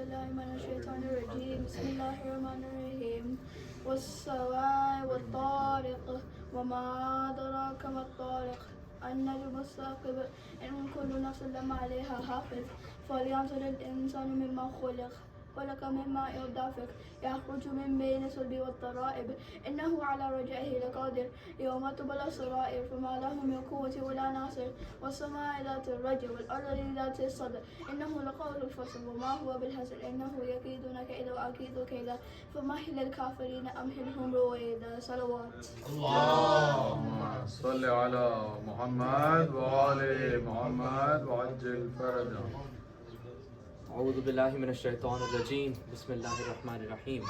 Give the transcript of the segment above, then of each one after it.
بالله من الشيطان الرجيم بسم الله الرحمن الرحيم والسماء والطارق وما أدراك ما الطارق النجم الثاقب إن كل نفس لما عليها حافظ فلينظر الإنسان مما خلق من ماء دافق يخرج من بين الصلب والترائب إنه على رجعه لقادر يوم تبلى السرائر فما له من قوة ولا ناصر والسماء ذات الرجع والأرض ذات الصدع إنه لقول الفصل وما هو بالهزل إنه يكيدون كيدا وأكيد كيدا فمهل الكافرين أمهلهم رويدا صلوات. اللهم صل على محمد وآل محمد وعجل فرجهم. أعوذ بالله من الشيطان الرجيم بسم الله الرحمن الرحيم.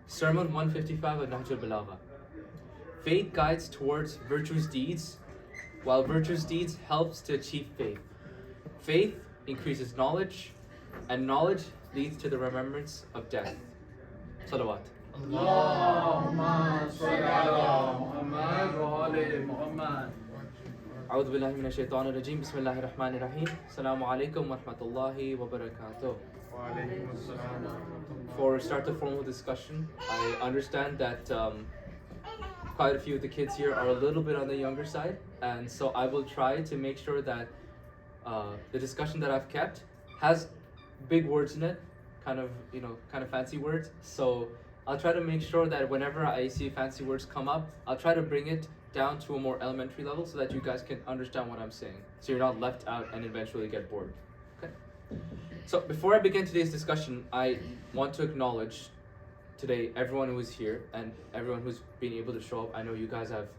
Sermon 155 of Nahjul Balagha. Faith guides towards virtuous deeds, while virtuous deeds helps to achieve faith. Faith increases knowledge, and knowledge leads to the remembrance of death. Salawat. Allahumma salli ala Muhammad wa ali Muhammad. أعوذ بالله من الشيطان الرجيم بسم الله الرحمن الرحيم. السلام عليكم ورحمة الله وبركاته. Before we start the formal discussion, I understand that quite a few of the kids here are a little bit on the younger side, and so I will try to make sure that the discussion that I've kept has big words in it, kind of fancy words. So I'll try to make sure that whenever I see fancy words come up, I'll try to bring it down to a more elementary level so that you guys can understand what I'm saying, so you're not left out and eventually get bored. Okay. So before I begin today's discussion, I want to acknowledge today everyone who is here and everyone who's been able to show up. I know you guys have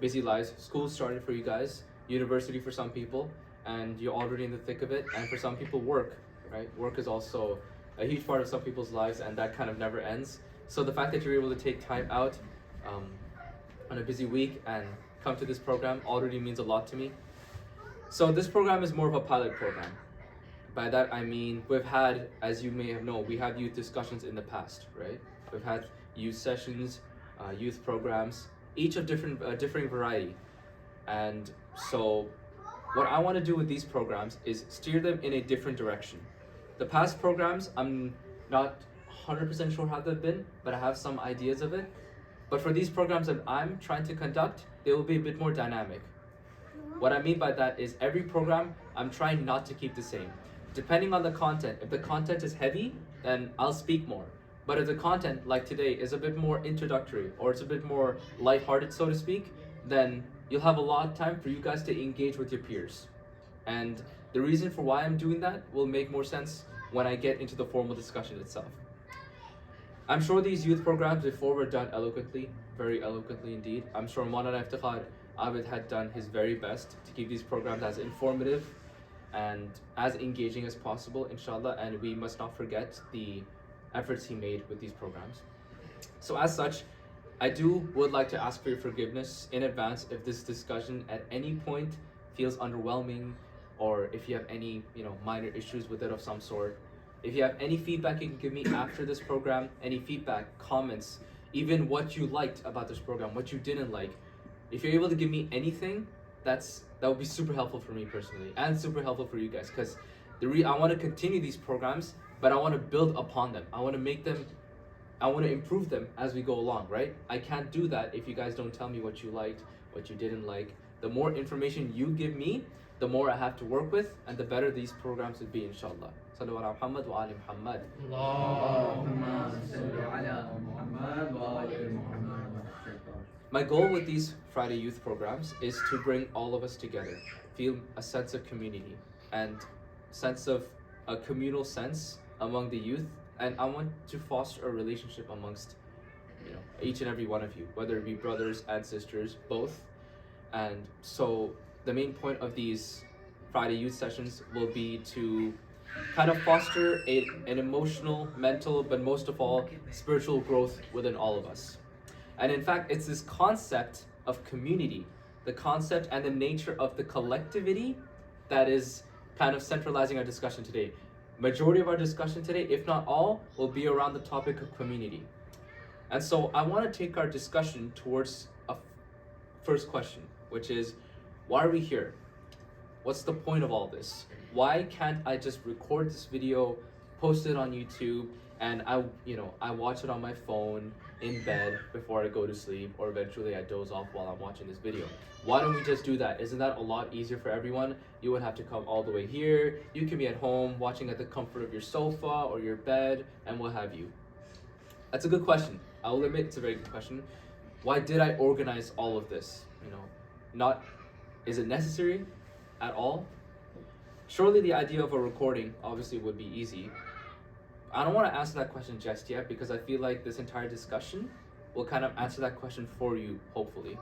busy lives. School started for you guys, university for some people, and you're already in the thick of it. And for some people, work, right? Work is also a huge part of some people's lives, and that kind of never ends. So the fact that you're able to take time out on a busy week and come to this program already means a lot to me. So this program is more of a pilot program. By that I mean we've had, as you may have known, we have youth discussions in the past, right? We've had youth sessions, youth programs, each of differing variety. And so what I want to do with these programs is steer them in a different direction. The past programs, I'm not 100% sure how they've been, but I have some ideas of it. But for these programs that I'm trying to conduct, they will be a bit more dynamic. What I mean by that is every program, I'm trying not to keep the same. Depending on the content, if the content is heavy, then I'll speak more. But if the content, like today, is a bit more introductory, or it's a bit more lighthearted, so to speak, then you'll have a lot of time for you guys to engage with your peers. And the reason for why I'm doing that will make more sense when I get into the formal discussion itself. I'm sure these youth programs before were done eloquently, very eloquently indeed. I'm sure Maulana Iftikhar Abid had done his very best to keep these programs as informative and as engaging as possible, inshallah, and we must not forget the efforts he made with these programs. So as such, I would like to ask for your forgiveness in advance if this discussion at any point feels underwhelming, or if you have any minor issues with it of some sort. If you have any feedback you can give me after this program, any feedback, comments, even what you liked about this program, what you didn't like, if you're able to give me anything, that would be super helpful for me personally, and super helpful for you guys, because I want to continue these programs, but I want to build upon them. I want to improve them as we go along, right? I can't do that if you guys don't tell me what you liked, what you didn't like. The more information you give me, the more I have to work with, and the better these programs would be, inshallah. Sallu ala Muhammad wa ali Muhammad. Allahumma salli ala Muhammad wa ali Muhammad. My goal with these Friday youth programs is to bring all of us together, feel a sense of community and sense of a communal sense among the youth, and I want to foster a relationship amongst each and every one of you, whether it be brothers and sisters, both. And so the main point of these Friday youth sessions will be to kind of foster an emotional, mental, but most of all, spiritual growth within all of us. And in fact, it's this concept of community, the concept and the nature of the collectivity that is kind of centralizing our discussion today. Majority of our discussion today, if not all, will be around the topic of community. And so I want to take our discussion towards a first question, which is, why are we here? What's the point of all this? Why can't I just record this video, post it on YouTube, and I watch it on my phone in bed before I go to sleep, or eventually I doze off while I'm watching this video? Why don't we just do that? Isn't that a lot easier for everyone? You would have to come all the way here. You can be at home watching at the comfort of your sofa or your bed and what have you. That's a good question. I'll admit it's a very good question. Why did I organize all of this? Is it necessary at all? Surely the idea of a recording obviously would be easy. I don't want to answer that question just yet because I feel like this entire discussion will kind of answer that question for you, hopefully.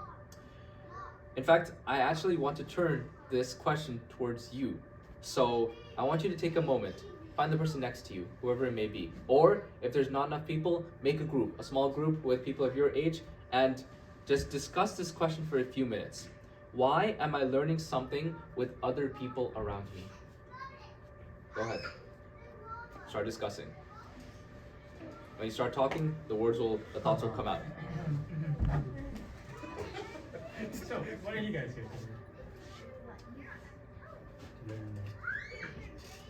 In fact, I actually want to turn this question towards you. So I want you to take a moment, find the person next to you, whoever it may be. Or if there's not enough people, make a group, a small group with people of your age, and just discuss this question for a few minutes. Why am I learning something with other people around me? Go ahead. Start discussing. When you start talking, the thoughts will come out. So, what are you guys here for?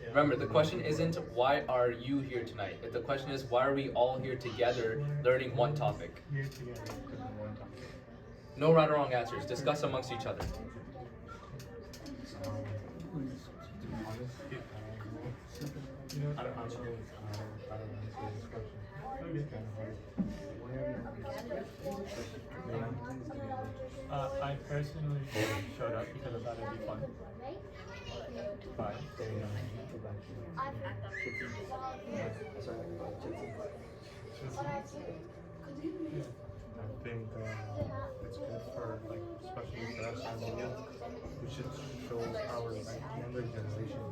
Remember, the question isn't why are you here tonight? The question is why are we all here together learning one topic? Here together because of one topic. No right or wrong answers. Discuss amongst each other. I don't answer this question. It's kind of hard. I personally showed up because I thought it'd be fun. But, I think it's good for, especially for us as youth, we should show our younger generation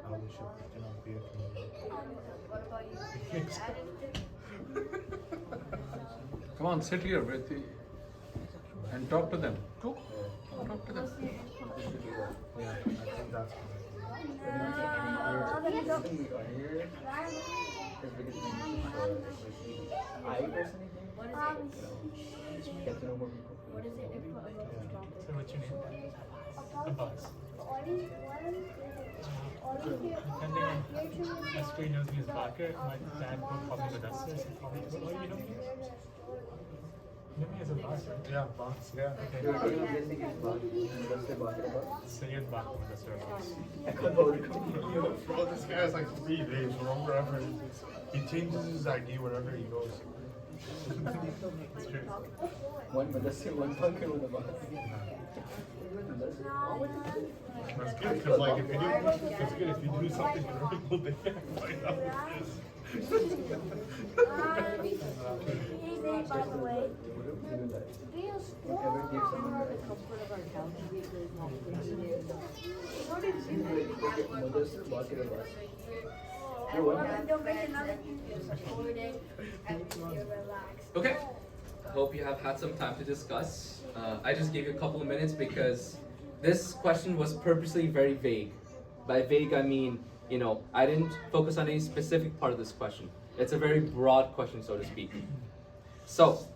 how we should, be a community. Come on, sit here, Vritti, and talk to them. Go, talk to them. Yeah, I think that's I personally think get to know more people. So what's your name? Abbas. Depending on my screen knows me as Bakr, my dad would call me Mudassir, so call me, what do you know me? You know me as Abbas, right? Yeah, Abbas, yeah. Sayyid Bakr Mudassir Abbas. Bro, this guy has 3 names, wherever. He changes his ID wherever he goes. It's true. One Mudassir, one Bakr, one Abbas. That's good, because if you do something wonderful, they can't find out what it is. By the way, Ever give someone the comfort of our house? Mudassir, Bakr, Abbas. don't make another recording and you're relaxed. Okay. I hope you have had some time to discuss. I just gave you a couple of minutes because this question was purposely very vague. By vague, I mean, I didn't focus on any specific part of this question. It's a very broad question, so to speak. So,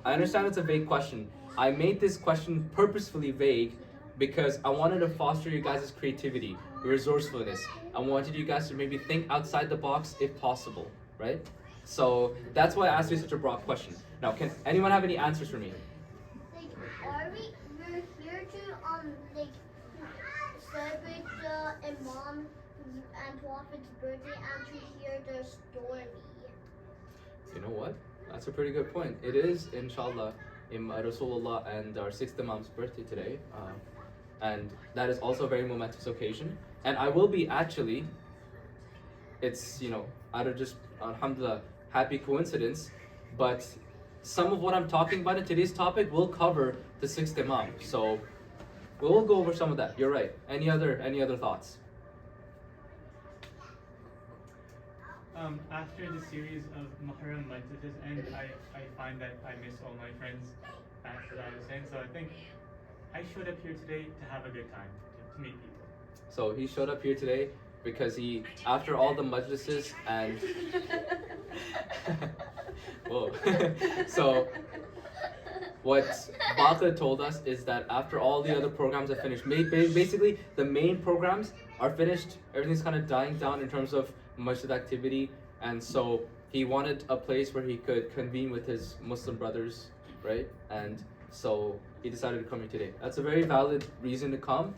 I understand it's a vague question. I made this question purposefully vague because I wanted to foster you guys' creativity, resourcefulness. I wanted you guys to maybe think outside the box if possible, right? So that's why I asked you such a broad question. Now, can anyone have any answers for me? We're here to celebrate the Imam and Prophet's birthday and to hear their story. You know what? That's a pretty good point. It is, inshallah, Rasulullah and our 6th Imam's birthday today. And that is also a very momentous occasion. And I will be actually, it's, out of just, alhamdulillah, happy coincidence, but some of what I'm talking about in today's topic will cover the 6th Imam. So we'll go over some of that. You're right. Any other thoughts? After the series of Muharram messages end, I find that I miss all my friends at Aza-e-Hussain. So I think I showed up here today to have a good time, to meet people. So he showed up here today because after all the majlises and whoa. So what Balagha told us is that after all the other programs are finished, basically the main programs are finished, everything's kind of dying down in terms of masjid activity, and so he wanted a place where he could convene with his Muslim brothers, right? And so he decided to come here today. That's a very valid reason to come.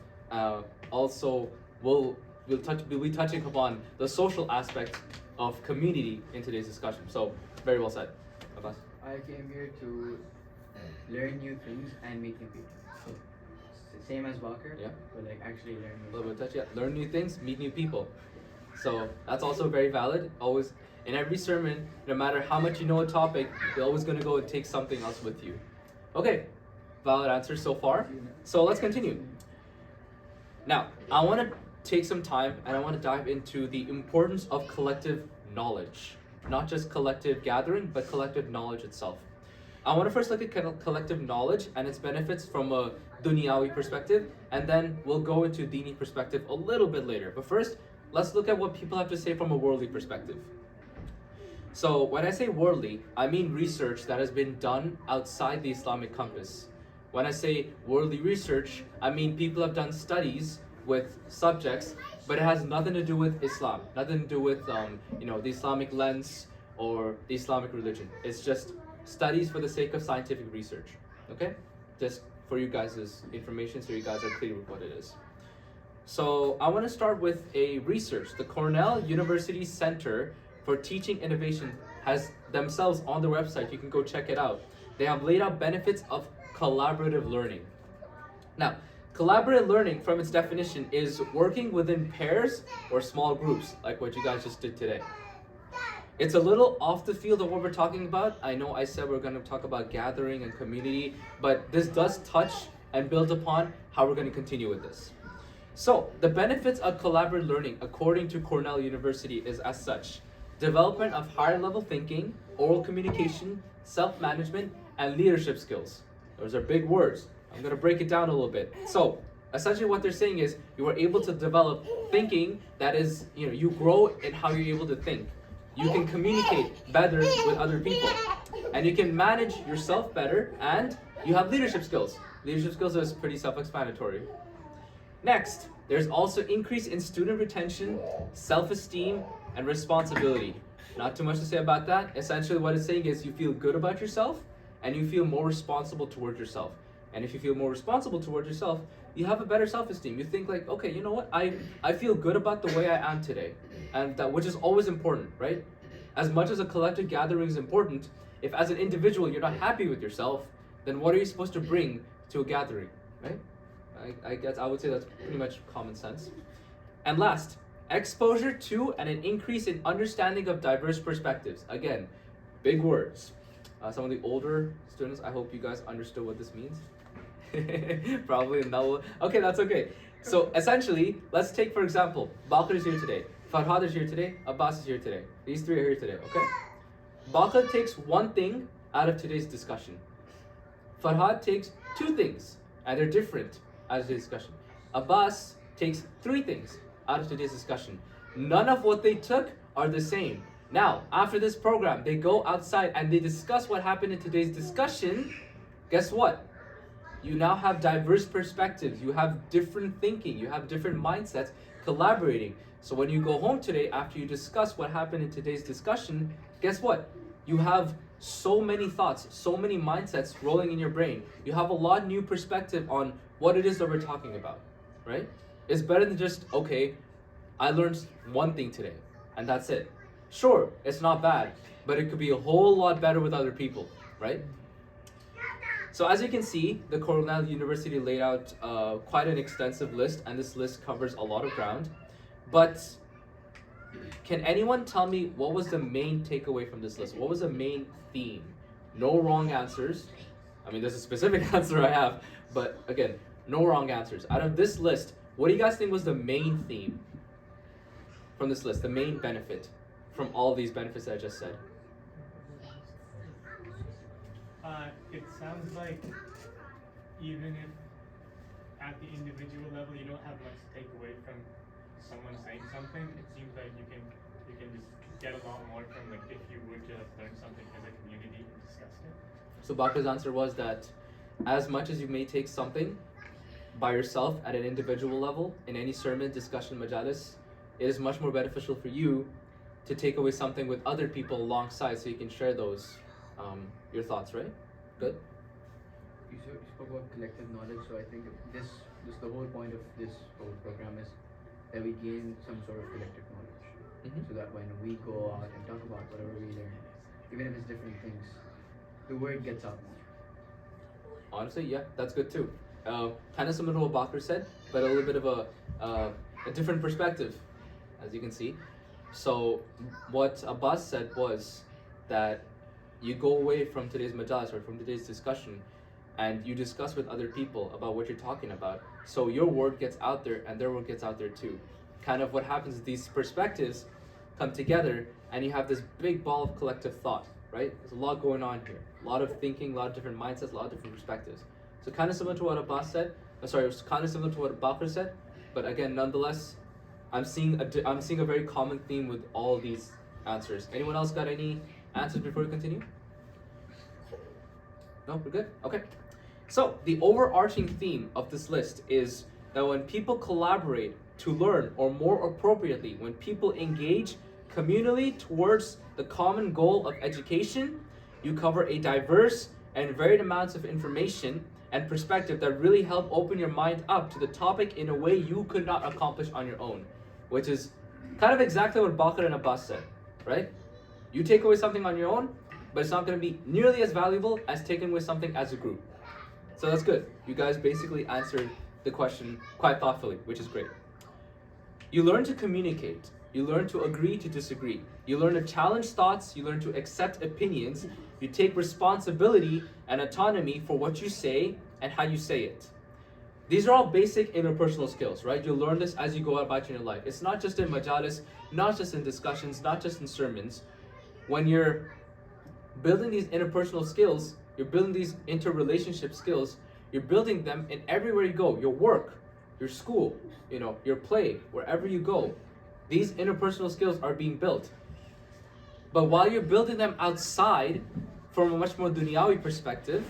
Also, we'll be touching upon the social aspect of community in today's discussion. So, very well said. Abbas? I came here to learn new things and meet new people. So, same as Walker, Yeah. but like actually learn A new little stuff. bit of touch, yeah. Learn new things, meet new people. So that's also very valid. Always in every sermon, no matter how much you know a topic, you're always going to go and take something else with you. Okay, valid answer so far. So let's continue. Now, I want to take some time and I want to dive into the importance of collective knowledge. Not just collective gathering, but collective knowledge itself. I want to first look at collective knowledge and its benefits from a dunyawi perspective, and then we'll go into dini perspective a little bit later. But first, let's look at what people have to say from a worldly perspective. So when I say worldly, I mean research that has been done outside the Islamic compass. When I say worldly research, I mean people have done studies with subjects, but it has nothing to do with Islam, nothing to do with the Islamic lens or the Islamic religion. It's just studies for the sake of scientific research. Okay, just for you guys' information, so you guys are clear with what it is. So I want to start with a research. The Cornell University Center for Teaching Innovation has themselves on their website. You can go check it out. They have laid out benefits of collaborative learning. Now, collaborative learning, from its definition, is working within pairs or small groups, like what you guys just did today. It's a little off the field of what we're talking about. I know I said we're going to talk about gathering and community, but this does touch and build upon how we're going to continue with this. So, the benefits of collaborative learning, according to Cornell University, is as such: development of higher level thinking, oral communication, self-management, and leadership skills. Those are big words. I'm going to break it down a little bit. So, essentially what they're saying is you are able to develop thinking that is, you grow in how you're able to think. You can communicate better with other people. And you can manage yourself better, and you have leadership skills. Leadership skills is pretty self-explanatory. Next, there's also increase in student retention, self-esteem, and responsibility. Not too much to say about that. Essentially what it's saying is you feel good about yourself and you feel more responsible towards yourself. And if you feel more responsible towards yourself, you have a better self-esteem. You think like, okay, you know what? I feel good about the way I am today. And that, which is always important, right? As much as a collective gathering is important, if as an individual you're not happy with yourself, then what are you supposed to bring to a gathering, right? I guess I would say that's pretty much common sense. And last, exposure to and an increase in understanding of diverse perspectives. Again, big words. Some of the older students, I hope you guys understood what this means. Probably no. Okay, that's okay. So essentially, let's take for example, Balagha is here today, Farhad is here today, Abbas is here today. These three are here today, okay? Balagha takes one thing out of today's discussion. Farhad takes two things, and they're different out of today's discussion. Abbas takes three things out of today's discussion. None of what they took are the same. Now, after this program, they go outside and they discuss what happened in today's discussion. Guess what? You now have diverse perspectives. You have different thinking. You have different mindsets collaborating. So when you go home today, after you discuss what happened in today's discussion, guess what? You have so many thoughts, so many mindsets rolling in your brain. You have a lot new perspective on what it is that we're talking about, right? It's better than just, okay, I learned one thing today, and that's it. Sure, it's not bad, but it could be a whole lot better with other people, right? So as you can see, the Cornell University laid out quite an extensive list, and this list covers a lot of ground. But can anyone tell me what was the main takeaway from this list? What was the main theme? No wrong answers. I mean, there's a specific answer I have, but again, no wrong answers. Out of this list, what do you guys think was the main theme from this list? The main benefit from all these benefits that I just said? It sounds like even if at the individual level you don't have much to take away from someone saying something, it seems like you can just get a lot more from like if you would just learn something as a community and discuss it. So Bakr's answer was that as much as you may take something by yourself at an individual level in any sermon, discussion, majalis, it is much more beneficial for you to take away something with other people alongside so you can share those, your thoughts, right? Good? You spoke about collective knowledge, so I think this the whole point of this whole program is that we gain some sort of collective knowledge. Mhm. So that when we go out and talk about whatever we learn, even if it's different things, the word gets out more. Honestly, yeah, that's good too. Kind of similar to what Bakr said, but a little bit of a different perspective, as you can see. So what Abbas said was that you go away from today's majalis or from today's discussion and you discuss with other people about what you're talking about. So your word gets out there and their word gets out there too. Kind of what happens is these perspectives come together and you have this big ball of collective thought, right? There's a lot going on here. A lot of thinking, a lot of different mindsets, a lot of different perspectives. So kind of similar to what Abbas said. Sorry, it was kind of similar to what Bakr said. But again, nonetheless, I'm seeing a very common theme with all these answers. Anyone else got any answers before we continue? No, we're good? Okay. So the overarching theme of this list is that when people collaborate to learn, or more appropriately, when people engage communally towards the common goal of education, you cover a diverse and varied amounts of information and perspective that really help open your mind up to the topic in a way you could not accomplish on your own, which is kind of exactly what Bakr and Abbas said, right? You take away something on your own, but it's not going to be nearly as valuable as taking away something as a group. So that's good. You guys basically answered the question quite thoughtfully, which is great. You learn to communicate. You learn to agree to disagree. You learn to challenge thoughts. You learn to accept opinions. You take responsibility and autonomy for what you say and how you say it. These are all basic interpersonal skills, right? You'll learn this as you go about in your life. It's not just in majalis, not just in discussions, not just in sermons. When you're building these interpersonal skills, you're building these interrelationship skills, you're building them in everywhere you go. Your work, your school, your play, wherever you go. These interpersonal skills are being built. But while you're building them outside, from a much more dunyawi perspective,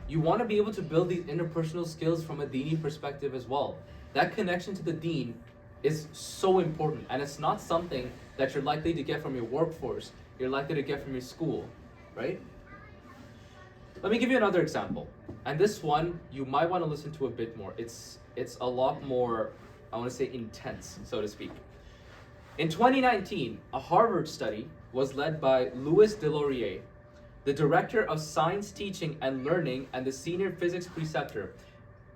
you want to be able to build these interpersonal skills from a dini perspective as well. That connection to the deen is so important, and it's not something that you're likely to get from your workforce, you're likely to get from your school, right? Let me give you another example. And this one, you might want to listen to a bit more. It's a lot more, I want to say, intense, so to speak. In 2019, a Harvard study was led by Louis Delorier, the director of science teaching and learning and the senior physics preceptor.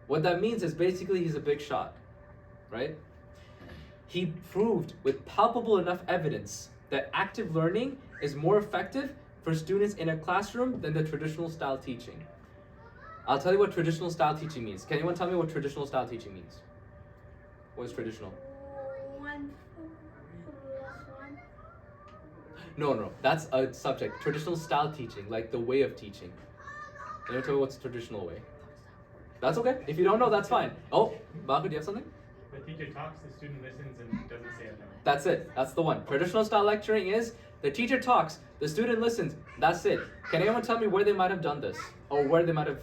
What that means is basically he's a big shot, right? He proved with palpable enough evidence that active learning is more effective for students in a classroom than the traditional style teaching. I'll tell you what traditional style teaching means. Can anyone tell me what traditional style teaching means? What is traditional? 1 plus 1. No, that's a subject. Traditional style teaching, like the way of teaching. Anyone tell me what's traditional way? That's okay. If you don't know, that's fine. Oh, Babu, do you have something? The teacher talks, the student listens, and doesn't say anything. That's it. That's the one. Traditional style lecturing is the teacher talks, the student listens. That's it. Can anyone tell me where they might have done this? Or where they might have,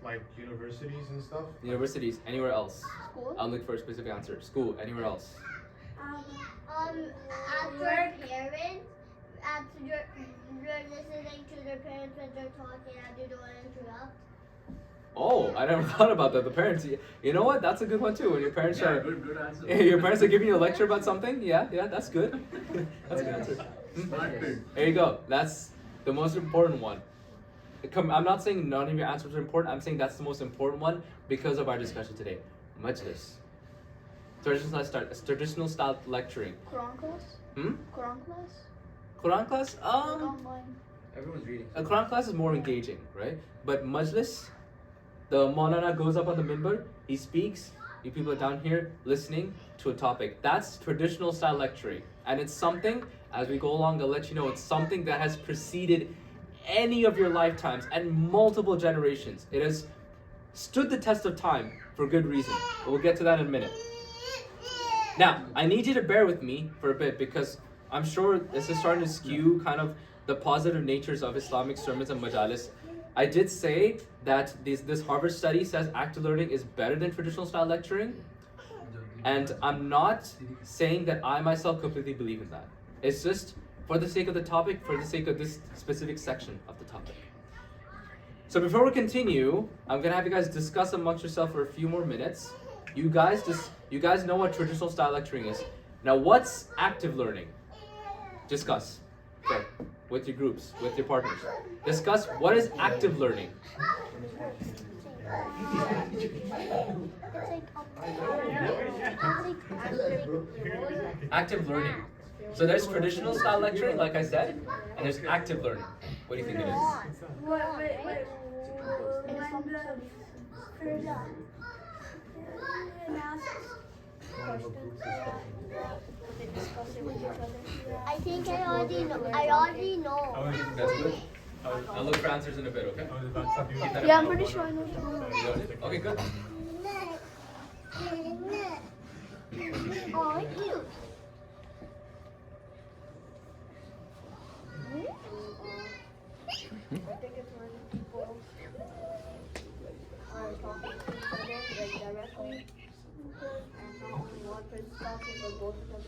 Like universities and stuff. universities, anywhere else? School. I'm looking for a specific answer. School, anywhere else? After parents, after you're listening to their parents when they're talking and you don't interrupt. Oh, I never thought about that. The parents, you know what? That's a good one too. When your parents are, Good answer. your parents are giving you a lecture about something. Yeah, that's good. That's a good answer. Smart kid. There you go. That's the most important one. I'm not saying none of your answers are important. I'm saying that's the most important one because of our discussion today. Majlis. Traditional style lecturing. Quran class? Quran class? Quran class? Online. Everyone's reading. A Quran class is more engaging, right? But majlis, the Maulana goes up on the minbar, he speaks, you people are down here listening to a topic. That's traditional style lecturing. And it's something, as we go along, I'll let you know, it's something that has preceded any of your lifetimes and multiple generations. It has stood the test of time for good reason. But we'll get to that in a minute. Now, I need you to bear with me for a bit because I'm sure this is starting to skew kind of the positive natures of Islamic sermons and majalis. I did say that this Harvard study says active learning is better than traditional style lecturing, and I'm not saying that I myself completely believe in that. It's just for the sake of the topic, for the sake of this specific section of the topic. So before we continue, I'm gonna have you guys discuss amongst yourself for a few more minutes. You guys know what traditional style lecturing is. Now, what's active learning? Discuss. Okay. With your groups, with your partners. Discuss what is active learning. Active learning. So there's traditional style lecturing, like I said, and there's active learning. What do you think it is? Wait. I think I already know. That's good. I'll look for answers in a bit, okay? Yeah, I'm pretty sure I know too. Okay, good. Oh, cute. I think it's when people are talking to each other like directly, and not only one person's talking but both of them.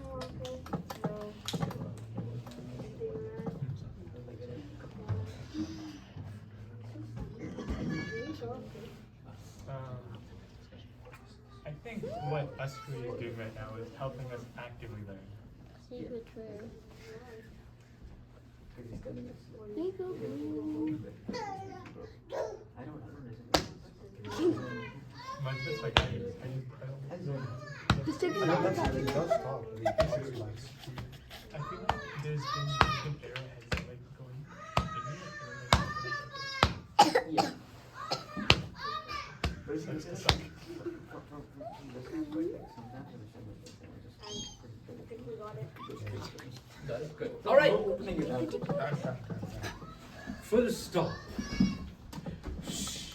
Oh, okay. So, I think what us three is doing right now is helping us actively learn. Secret prayer. Mine's just like I use just take And that's how it does talk. I feel like there's been different arrowheads that like going in it, and then that's the suck. Got it? Good. All right. Full stop. Shh.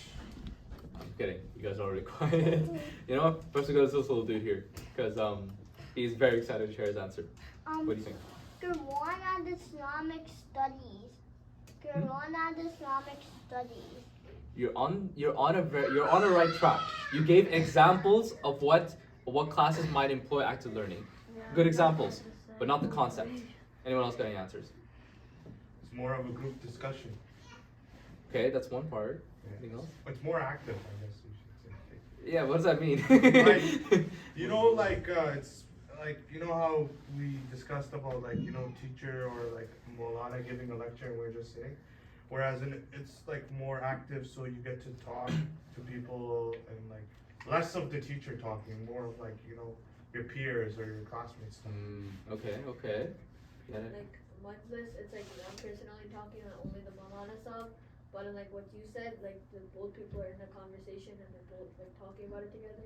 I'm kidding. You guys are already quiet. You know what? First we got this little dude here because he's very excited to share his answer. What do you think? Quran and Islamic studies. Quran and Islamic studies. You're on a right track. You gave examples of what classes might employ active learning. Good examples, but not the concept. Anyone else got any answers? It's more of a group discussion. Okay, that's one part. Yeah. Anything else? It's more active, I guess you should say. Yeah, what does that mean? Like, you know, like it's like you know how we discussed about like teacher or like Molana giving a lecture and we're just sitting, whereas it's like more active, so you get to talk to people and like less of the teacher talking, more of like your peers or your classmates talking. Okay. Get it? Like mindless, it's like one person only talking and only the Malana stuff. But in like what you said, like both people are in a conversation and they're both like talking about it together.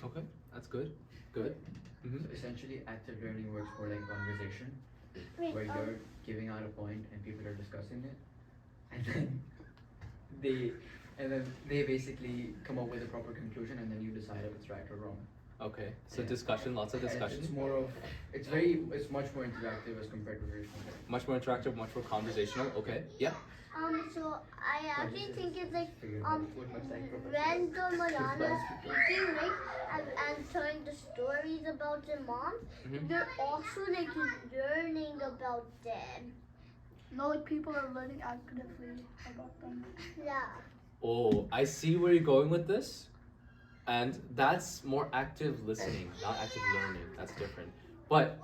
Okay, that's good. Good. So essentially, active learning works more like conversation, Wait, where you're giving out a point and people are discussing it, and then they basically come up with a proper conclusion, and then you decide if it's right or wrong. Okay. So Yeah. discussion, lots of And discussion. it's much more interactive as compared to traditional. Much more interactive, much more conversational. Okay. Yeah. So I actually think it's like What much like when the Malana is speaking, right, and telling the stories about their mom, they're also like learning about them. No, like people are learning actively about them. Yeah. Oh, I see where you're going with this. And that's more active listening, not active learning. That's different. But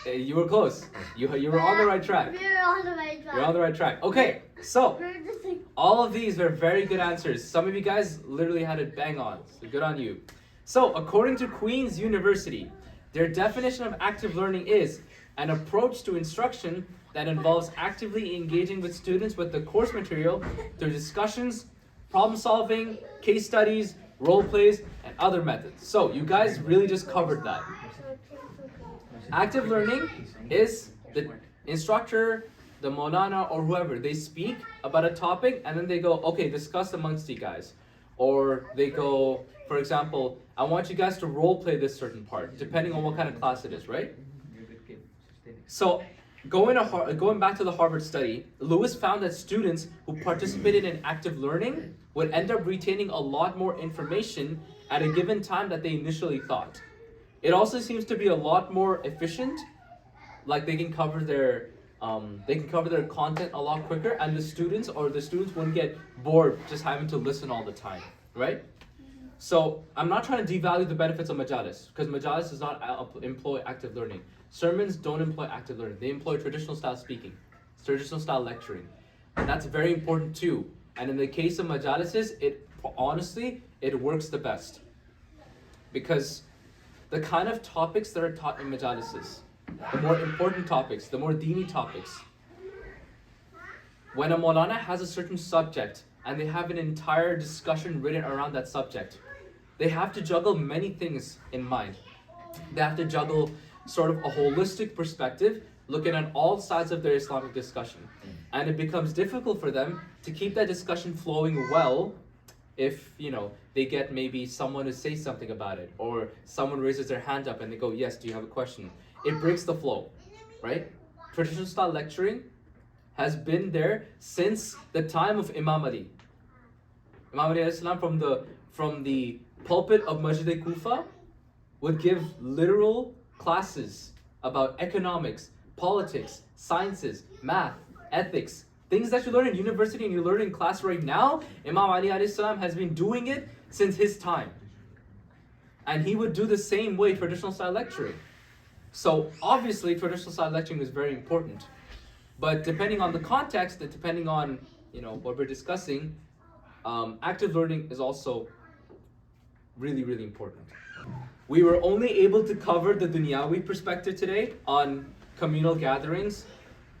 you were close. You were on the right track. We're on the right track. You're on the right track. Okay, so We're just like all of these were very good answers. Some of you guys literally had it bang on. So good on you. So according to Queen's University, their definition of active learning is an approach to instruction that involves actively engaging with students with the course material through discussions, problem solving, case studies, role plays, and other methods. So you guys really just covered that. Active learning is the instructor, the Maulana, or whoever, they speak about a topic and then they go, okay, discuss amongst you guys. Or they go, for example, I want you guys to role play this certain part, depending on what kind of class it is, right? So Going back to the Harvard study, Lewis found that students who participated in active learning would end up retaining a lot more information at a given time that they initially thought. It also seems to be a lot more efficient, like they can cover their content a lot quicker, and the students wouldn't get bored just having to listen all the time, right? So I'm not trying to devalue the benefits of majalis, because majalis does not employ active learning. Sermons don't employ active learning. They employ traditional style speaking, traditional style lecturing. And that's very important too. And in the case of majalises, it works the best. Because the kind of topics that are taught in majalises, the more important topics, the more dini topics, when a Maulana has a certain subject and they have an entire discussion written around that subject, they have to juggle many things in mind. They have to juggle sort of a holistic perspective, looking at all sides of their Islamic discussion. And it becomes difficult for them to keep that discussion flowing well if, they get maybe someone to say something about it, or someone raises their hand up and they go, yes, do you have a question? It breaks the flow, right? Traditional style lecturing has been there since the time of Imam Ali. Imam Ali alayhi salam from the pulpit of Masjid-e-Kufa would give literal classes about economics, politics, sciences, math, ethics, things that you learn in university and you learn in class right now. Imam Ali alayhi salam has been doing it since his time. And he would do the same way traditional style lecturing. So obviously traditional style lecturing is very important. But depending on the context and depending on what we're discussing, active learning is also really, really important. We were only able to cover the dunyawi perspective today on communal gatherings,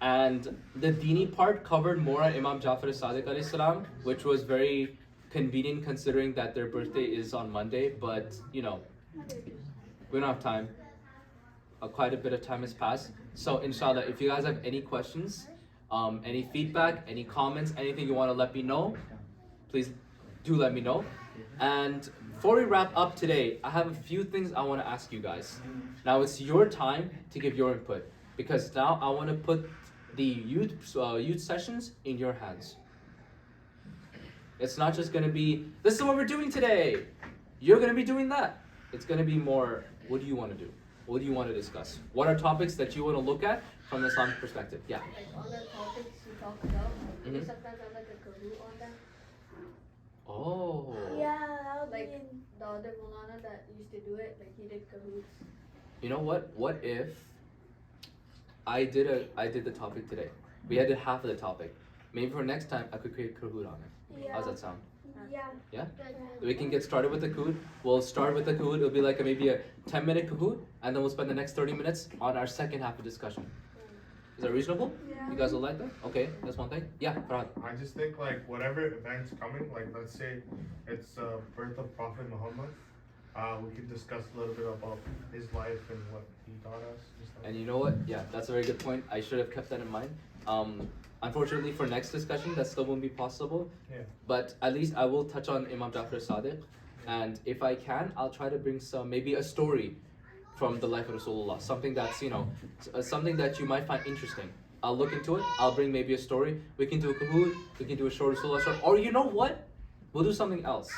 and the dini part covered more on Imam Jafar as-Sadiq alayhi salam, which was very convenient considering that their birthday is on Monday, but we don't have time. Quite a bit of time has passed. So inshallah, if you guys have any questions, any feedback, any comments, anything you want to let me know, please do let me know. And before we wrap up today, I have a few things I want to ask you guys. Now it's your time to give your input, because now I want to put the youth sessions in your hands. It's not just going to be, this is what we're doing today, you're going to be doing that. It's going to be more, what do you want to do? What do you want to discuss? What are topics that you want to look at from an Islamic perspective? Yeah. Like all the topics you talk about, Mhm. we sometimes have like a Kahoot on them. Oh. Yeah, that would Like be. the other Mulana that used to do it, like he did Kahoots. You know what? What if I did the topic today? We had half of the topic. Maybe for next time I could create a Kahoot on it. Yeah. How's that sound? Yeah. Yeah? We can get started with the Kahoot. We'll start with the Kahoot. It'll be like maybe a 10-minute Kahoot, and then we'll spend the next 30 minutes on our second half of discussion. Is that reasonable? Yeah. You guys will like that? Okay, that's one thing. Yeah, Farhad. I just think whatever event's coming, let's say it's birth of Prophet Muhammad, we could discuss a little bit about his life and what he taught us. And you know what? Yeah, that's a very good point. I should have kept that in mind. Unfortunately, for next discussion, that still won't be possible. Yeah. But at least I will touch on Imam Jafar as-Sadiq. And if I can, I'll try to bring maybe a story from the life of Rasulullah. Something that's, something that you might find interesting. I'll look into it. I'll bring maybe a story. We can do a Kahoot. We can do a short Rasulullah short. Or you know what? We'll do something else.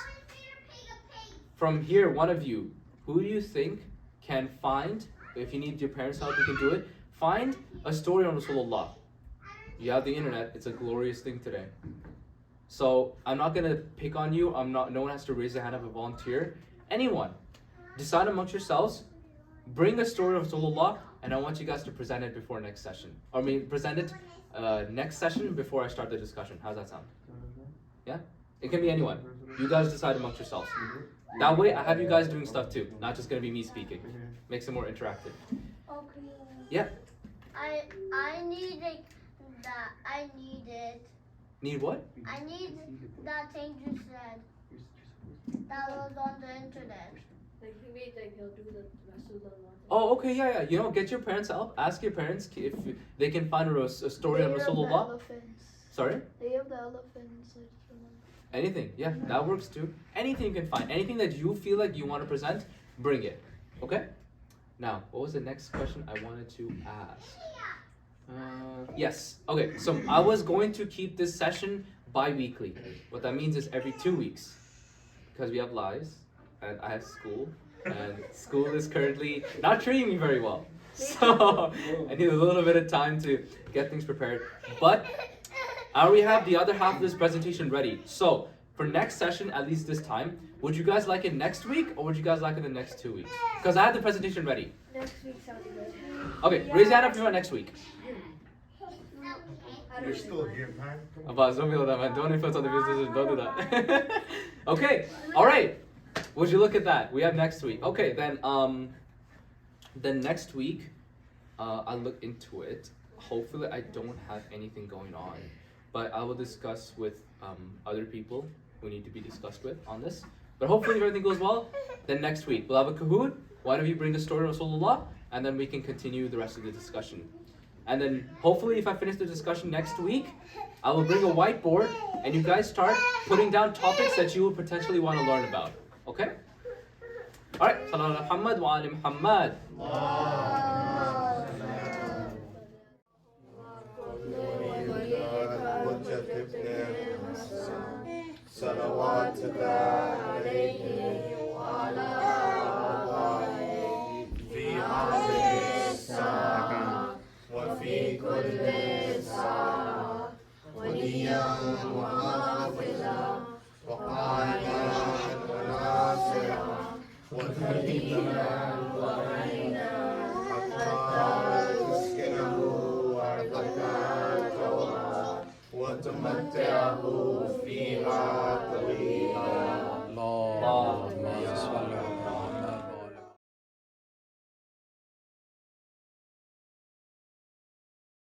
From here, one of you, who do you think can find, if you need your parents' help, you can do it, find a story on Rasulullah. You have the internet, it's a glorious thing today. So I'm not gonna pick on you, no one has to raise their hand up and volunteer. Anyone, decide amongst yourselves, bring a story of Rasulullah, and I want you guys to present it before next session. Present it next session before I start the discussion. How's that sound? Yeah? It can be anyone. You guys decide amongst yourselves. That way I have you guys doing stuff too, not just gonna be me speaking. Makes it more interactive. Okay. Yeah? I need that. I need it. Need what? I need that thing you said. That was on the internet. Like he made he'll do the Rasulullah. Oh, okay, yeah. Get your parents' help. Ask your parents if they can find a story on Rasulullah. Sorry? They have the elephants. Anything, yeah, that works too. Anything you can find, anything that you feel like you want to present, bring it. Okay? Now, what was the next question I wanted to ask? Yes. Okay, so I was going to keep this session bi-weekly. What that means is every 2 weeks. Because we have lives, and I have school, and school is currently not treating me very well. So I need a little bit of time to get things prepared. But I already have the other half of this presentation ready. So for next session, at least this time, would you guys like it next week or would you guys like it the next 2 weeks? Because I have the presentation ready. Next week sounds good. Okay, raise your hand if you want next week. You're still here, man. Abbas, don't be like that, man. Don't influence other businesses. Don't do that. Okay, all right. Would you look at that? We have next week. Okay, then next week, I'll look into it. Hopefully, I don't have anything going on, but I will discuss with other people who need to be discussed with on this. But hopefully, if everything goes well, then next week we'll have a Kahoot. Why don't you bring the story of Rasulullah, and then we can continue the rest of the discussion. And then hopefully if I finish the discussion next week, I will bring a whiteboard and you guys start putting down topics that you will potentially want to learn about. Okay? Alright, Sallallahu ala Muhammad wa ali Muhammad. صلواتك عليه وعلى آله في هذه الساعة وفي كل ساعة وليا وحافظا وقائدا وناصرا وكريما وعينا حتى تسكنه أرضك طوعا وتمتعه فيها طويلا